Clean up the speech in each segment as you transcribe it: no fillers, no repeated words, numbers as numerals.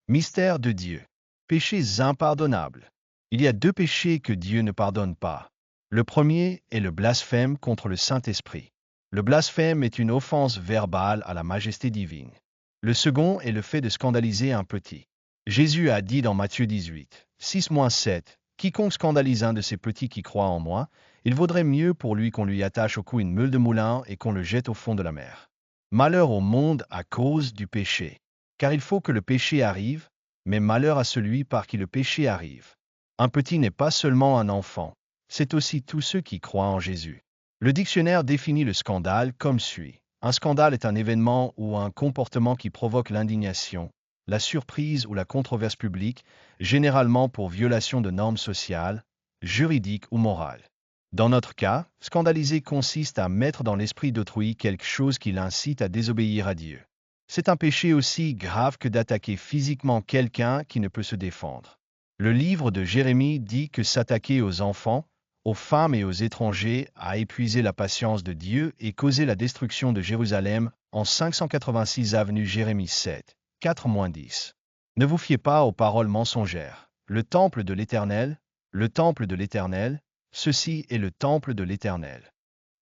Mystère de Dieu. Péchés impardonnables. Il y a deux péchés que Dieu ne pardonne pas. Le premier est le blasphème contre le Saint-Esprit. Le blasphème est une offense verbale à la majesté divine. Le second est le fait de scandaliser un petit. Jésus a dit dans Matthieu 18, 6-7, « Quiconque scandalise un de ces petits qui croient en moi, il vaudrait mieux pour lui qu'on lui attache au cou une meule de moulin et qu'on le jette au fond de la mer. » Malheur au monde à cause du péché. Car il faut que le péché arrive, mais malheur à celui par qui le péché arrive. Un petit n'est pas seulement un enfant, c'est aussi tous ceux qui croient en Jésus. Le dictionnaire définit le scandale comme suit. Un scandale est un événement ou un comportement qui provoque l'indignation, la surprise ou la controverse publique, généralement pour violation de normes sociales, juridiques ou morales. Dans notre cas, scandaliser consiste à mettre dans l'esprit d'autrui quelque chose qui l'incite à désobéir à Dieu. C'est un péché aussi grave que d'attaquer physiquement quelqu'un qui ne peut se défendre. Le livre de Jérémie dit que s'attaquer aux enfants, aux femmes et aux étrangers a épuisé la patience de Dieu et causé la destruction de Jérusalem en 586 avenue Jérémie 7, 4-10. Ne vous fiez pas aux paroles mensongères. Le temple de l'Éternel, ceci est le temple de l'Éternel.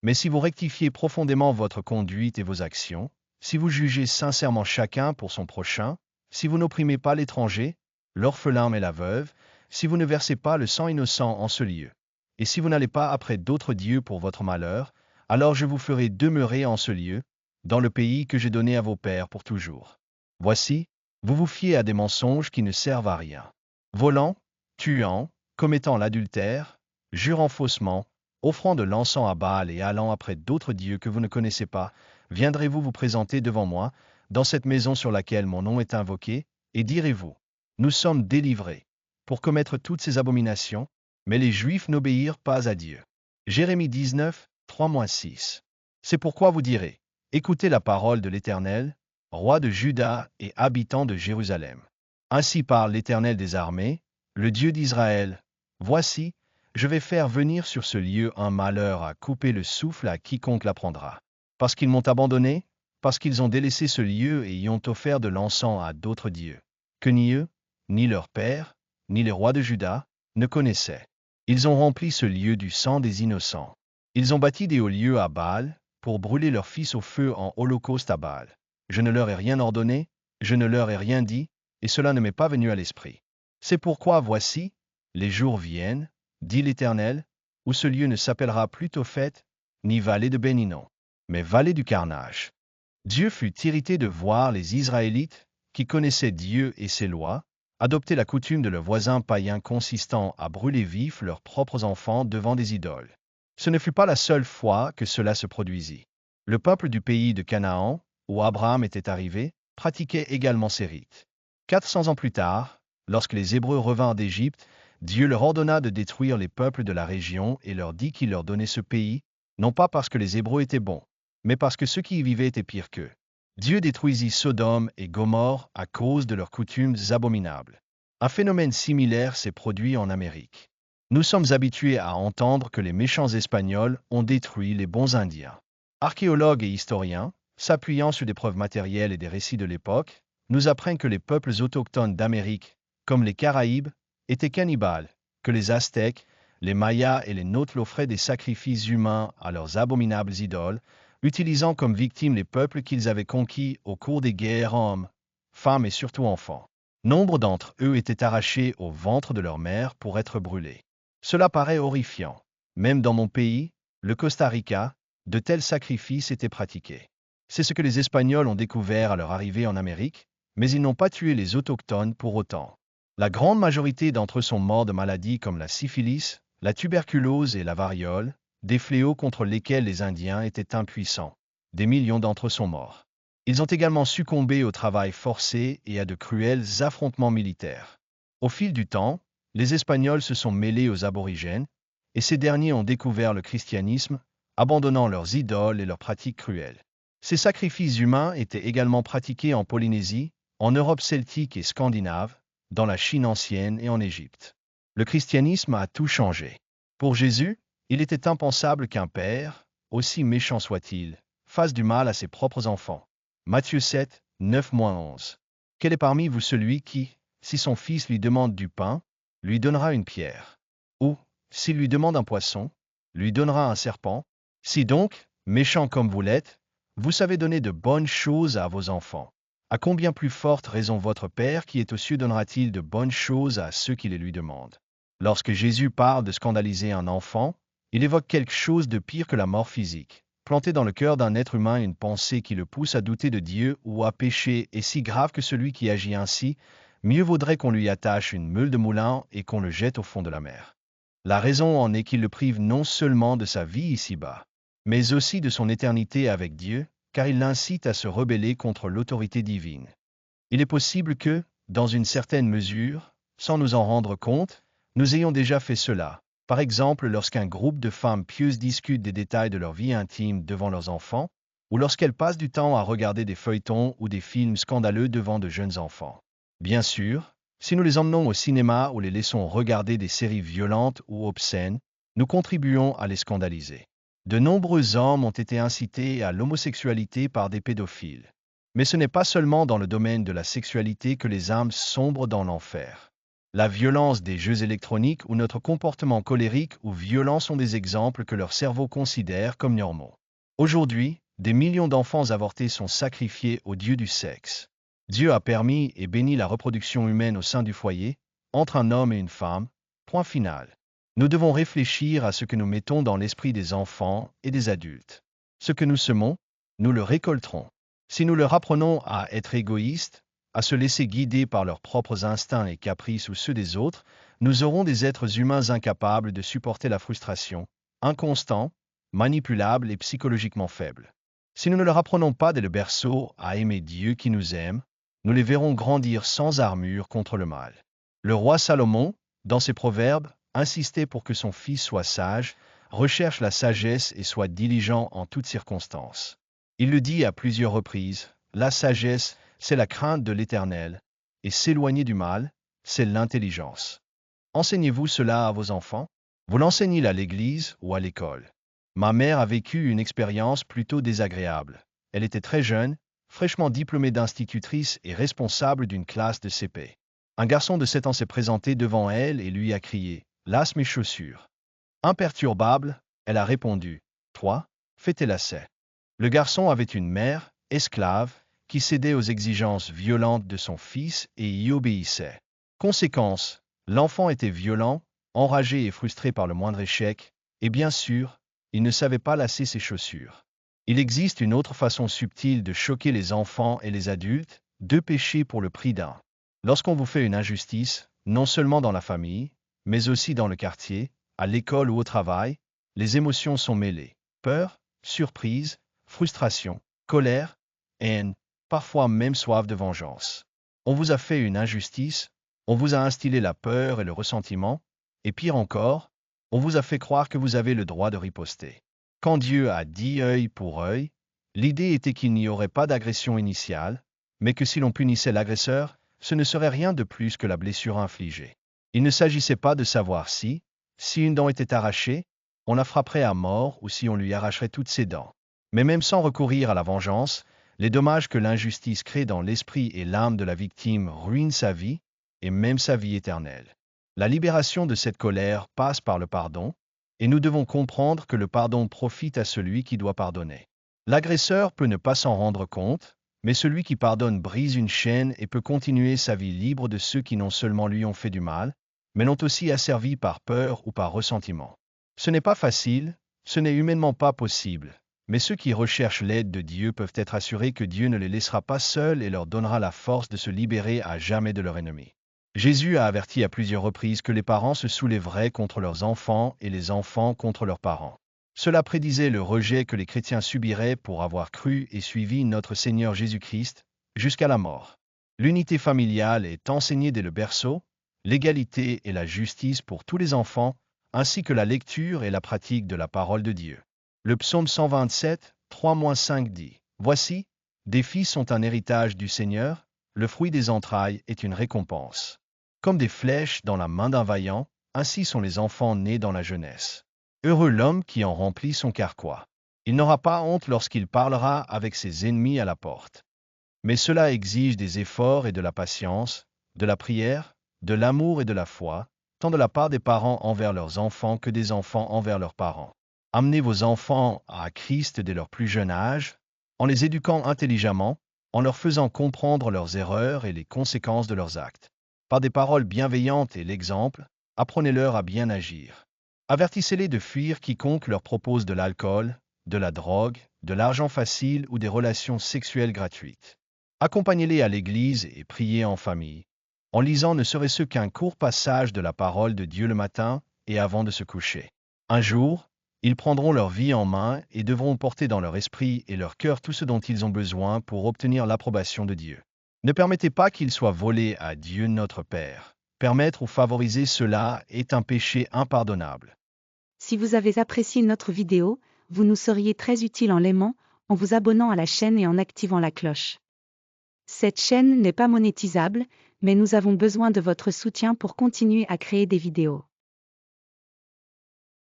Mais si vous rectifiez profondément votre conduite et vos actions, si vous jugez sincèrement chacun pour son prochain, si vous n'opprimez pas l'étranger, l'orphelin et la veuve, si vous ne versez pas le sang innocent en ce lieu, et si vous n'allez pas après d'autres dieux pour votre malheur, alors je vous ferai demeurer en ce lieu, dans le pays que j'ai donné à vos pères pour toujours. Voici, vous vous fiez à des mensonges qui ne servent à rien. Volant, tuant, commettant l'adultère, jurant faussement, offrant de l'encens à Baal et allant après d'autres dieux que vous ne connaissez pas, viendrez-vous vous présenter devant moi, dans cette maison sur laquelle mon nom est invoqué, et direz-vous, nous sommes délivrés, pour commettre toutes ces abominations, mais les Juifs n'obéirent pas à Dieu. Jérémie 19, 3-6. C'est pourquoi vous direz, écoutez la parole de l'Éternel, roi de Juda et habitant de Jérusalem. Ainsi parle l'Éternel des armées, le Dieu d'Israël. Voici, je vais faire venir sur ce lieu un malheur à couper le souffle à quiconque l'apprendra. Parce qu'ils m'ont abandonné, parce qu'ils ont délaissé ce lieu et y ont offert de l'encens à d'autres dieux, que ni eux, ni leurs pères, ni les rois de Juda, ne connaissaient. Ils ont rempli ce lieu du sang des innocents. Ils ont bâti des hauts lieux à Baal, pour brûler leurs fils au feu en holocauste à Baal. Je ne leur ai rien ordonné, je ne leur ai rien dit, et cela ne m'est pas venu à l'esprit. C'est pourquoi voici, les jours viennent, dit l'Éternel, où ce lieu ne s'appellera plus Tophet, ni vallée de Béninon, mais vallée du carnage. Dieu fut irrité de voir les Israélites, qui connaissaient Dieu et ses lois, adopter la coutume de leurs voisins païens consistant à brûler vifs leurs propres enfants devant des idoles. Ce ne fut pas la seule fois que cela se produisit. Le peuple du pays de Canaan, où Abraham était arrivé, pratiquait également ces rites. 400 ans plus tard, lorsque les Hébreux revinrent d'Égypte, Dieu leur ordonna de détruire les peuples de la région et leur dit qu'il leur donnait ce pays, non pas parce que les Hébreux étaient bons, mais parce que ceux qui y vivaient étaient pires qu'eux. Dieu détruisit Sodome et Gomorrhe à cause de leurs coutumes abominables. Un phénomène similaire s'est produit en Amérique. Nous sommes habitués à entendre que les méchants Espagnols ont détruit les bons Indiens. Archéologues et historiens, s'appuyant sur des preuves matérielles et des récits de l'époque, nous apprennent que les peuples autochtones d'Amérique, comme les Caraïbes, étaient cannibales, que les Aztèques, les Mayas et les Nôtres offraient des sacrifices humains à leurs abominables idoles, utilisant comme victimes les peuples qu'ils avaient conquis au cours des guerres hommes, femmes et surtout enfants. Nombre d'entre eux étaient arrachés au ventre de leur mère pour être brûlés. Cela paraît horrifiant. Même dans mon pays, le Costa Rica, de tels sacrifices étaient pratiqués. C'est ce que les Espagnols ont découvert à leur arrivée en Amérique, mais ils n'ont pas tué les autochtones pour autant. La grande majorité d'entre eux sont morts de maladies comme la syphilis, la tuberculose et la variole, des fléaux contre lesquels les Indiens étaient impuissants. Des millions d'entre eux sont morts. Ils ont également succombé au travail forcé et à de cruels affrontements militaires. Au fil du temps, les Espagnols se sont mêlés aux aborigènes, et ces derniers ont découvert le christianisme, abandonnant leurs idoles et leurs pratiques cruelles. Ces sacrifices humains étaient également pratiqués en Polynésie, en Europe celtique et scandinave, dans la Chine ancienne et en Égypte. Le christianisme a tout changé. Pour Jésus, il était impensable qu'un père, aussi méchant soit-il, fasse du mal à ses propres enfants. Matthieu 7, 9-11. Quel est parmi vous celui qui, si son fils lui demande du pain, lui donnera une pierre? Ou, s'il lui demande un poisson, lui donnera un serpent? Si donc, méchant comme vous l'êtes, vous savez donner de bonnes choses à vos enfants, à combien plus forte raison votre Père qui est aux cieux donnera-t-il de bonnes choses à ceux qui les lui demandent? Lorsque Jésus parle de scandaliser un enfant, il évoque quelque chose de pire que la mort physique. Planter dans le cœur d'un être humain une pensée qui le pousse à douter de Dieu ou à pécher est si grave que celui qui agit ainsi, mieux vaudrait qu'on lui attache une meule de moulin et qu'on le jette au fond de la mer. La raison en est qu'il le prive non seulement de sa vie ici-bas, mais aussi de son éternité avec Dieu, car il l'incite à se rebeller contre l'autorité divine. Il est possible que, dans une certaine mesure, sans nous en rendre compte, nous ayons déjà fait cela. Par exemple, lorsqu'un groupe de femmes pieuses discute des détails de leur vie intime devant leurs enfants, ou lorsqu'elles passent du temps à regarder des feuilletons ou des films scandaleux devant de jeunes enfants. Bien sûr, si nous les emmenons au cinéma ou les laissons regarder des séries violentes ou obscènes, nous contribuons à les scandaliser. De nombreux hommes ont été incités à l'homosexualité par des pédophiles. Mais ce n'est pas seulement dans le domaine de la sexualité que les âmes sombrent dans l'enfer. La violence des jeux électroniques ou notre comportement colérique ou violent sont des exemples que leur cerveau considère comme normaux. Aujourd'hui, des millions d'enfants avortés sont sacrifiés au dieu du sexe. Dieu a permis et béni la reproduction humaine au sein du foyer, entre un homme et une femme, point final. Nous devons réfléchir à ce que nous mettons dans l'esprit des enfants et des adultes. Ce que nous semons, nous le récolterons. Si nous leur apprenons à être égoïstes, à se laisser guider par leurs propres instincts et caprices ou ceux des autres, nous aurons des êtres humains incapables de supporter la frustration, inconstants, manipulables et psychologiquement faibles. Si nous ne leur apprenons pas dès le berceau à aimer Dieu qui nous aime, nous les verrons grandir sans armure contre le mal. Le roi Salomon, dans ses proverbes, insistait pour que son fils soit sage, recherche la sagesse et soit diligent en toutes circonstances. Il le dit à plusieurs reprises, la sagesse, c'est la crainte de l'Éternel, et s'éloigner du mal, c'est l'intelligence. Enseignez-vous cela à vos enfants? Vous l'enseignez à l'église ou à l'école? Ma mère a vécu une expérience plutôt désagréable. Elle était très jeune, fraîchement diplômée d'institutrice et responsable d'une classe de CP. Un garçon de 7 ans s'est présenté devant elle et lui a crié « Lasse mes chaussures ». Imperturbable, elle a répondu « Toi, fais tes lacets ». Le garçon avait une mère, esclave, qui cédait aux exigences violentes de son fils et y obéissait. Conséquence, l'enfant était violent, enragé et frustré par le moindre échec, et bien sûr, il ne savait pas lasser ses chaussures. Il existe une autre façon subtile de choquer les enfants et les adultes, 2 péchés pour le prix d'un. Lorsqu'on vous fait une injustice, non seulement dans la famille, mais aussi dans le quartier, à l'école ou au travail, les émotions sont mêlées. Peur, surprise, frustration, colère, haine, parfois même soif de vengeance. On vous a fait une injustice, on vous a instillé la peur et le ressentiment, et pire encore, on vous a fait croire que vous avez le droit de riposter. Quand Dieu a dit œil pour œil, l'idée était qu'il n'y aurait pas d'agression initiale, mais que si l'on punissait l'agresseur, ce ne serait rien de plus que la blessure infligée. Il ne s'agissait pas de savoir si une dent était arrachée, on la frapperait à mort ou si on lui arracherait toutes ses dents. Mais même sans recourir à la vengeance, les dommages que l'injustice crée dans l'esprit et l'âme de la victime ruinent sa vie, et même sa vie éternelle. La libération de cette colère passe par le pardon, et nous devons comprendre que le pardon profite à celui qui doit pardonner. L'agresseur peut ne pas s'en rendre compte, mais celui qui pardonne brise une chaîne et peut continuer sa vie libre de ceux qui non seulement lui ont fait du mal, mais l'ont aussi asservi par peur ou par ressentiment. Ce n'est pas facile, ce n'est humainement pas possible. Mais ceux qui recherchent l'aide de Dieu peuvent être assurés que Dieu ne les laissera pas seuls et leur donnera la force de se libérer à jamais de leur ennemi. Jésus a averti à plusieurs reprises que les parents se soulèveraient contre leurs enfants et les enfants contre leurs parents. Cela prédisait le rejet que les chrétiens subiraient pour avoir cru et suivi notre Seigneur Jésus-Christ jusqu'à la mort. L'unité familiale est enseignée dès le berceau, l'égalité et la justice pour tous les enfants, ainsi que la lecture et la pratique de la parole de Dieu. Le psaume 127, 3-5 dit « Voici, des fils sont un héritage du Seigneur, le fruit des entrailles est une récompense. Comme des flèches dans la main d'un vaillant, ainsi sont les enfants nés dans la jeunesse. Heureux l'homme qui en remplit son carquois. Il n'aura pas honte lorsqu'il parlera avec ses ennemis à la porte. » Mais cela exige des efforts et de la patience, de la prière, de l'amour et de la foi, tant de la part des parents envers leurs enfants que des enfants envers leurs parents. Amenez vos enfants à Christ dès leur plus jeune âge, en les éduquant intelligemment, en leur faisant comprendre leurs erreurs et les conséquences de leurs actes. Par des paroles bienveillantes et l'exemple, apprenez-leur à bien agir. Avertissez-les de fuir quiconque leur propose de l'alcool, de la drogue, de l'argent facile ou des relations sexuelles gratuites. Accompagnez-les à l'église et priez en famille, en lisant ne serait-ce qu'un court passage de la parole de Dieu le matin et avant de se coucher. Un jour, ils prendront leur vie en main et devront porter dans leur esprit et leur cœur tout ce dont ils ont besoin pour obtenir l'approbation de Dieu. Ne permettez pas qu'ils soient volés à Dieu notre Père. Permettre ou favoriser cela est un péché impardonnable. Si vous avez apprécié notre vidéo, vous nous seriez très utile en l'aimant, en vous abonnant à la chaîne et en activant la cloche. Cette chaîne n'est pas monétisable, mais nous avons besoin de votre soutien pour continuer à créer des vidéos.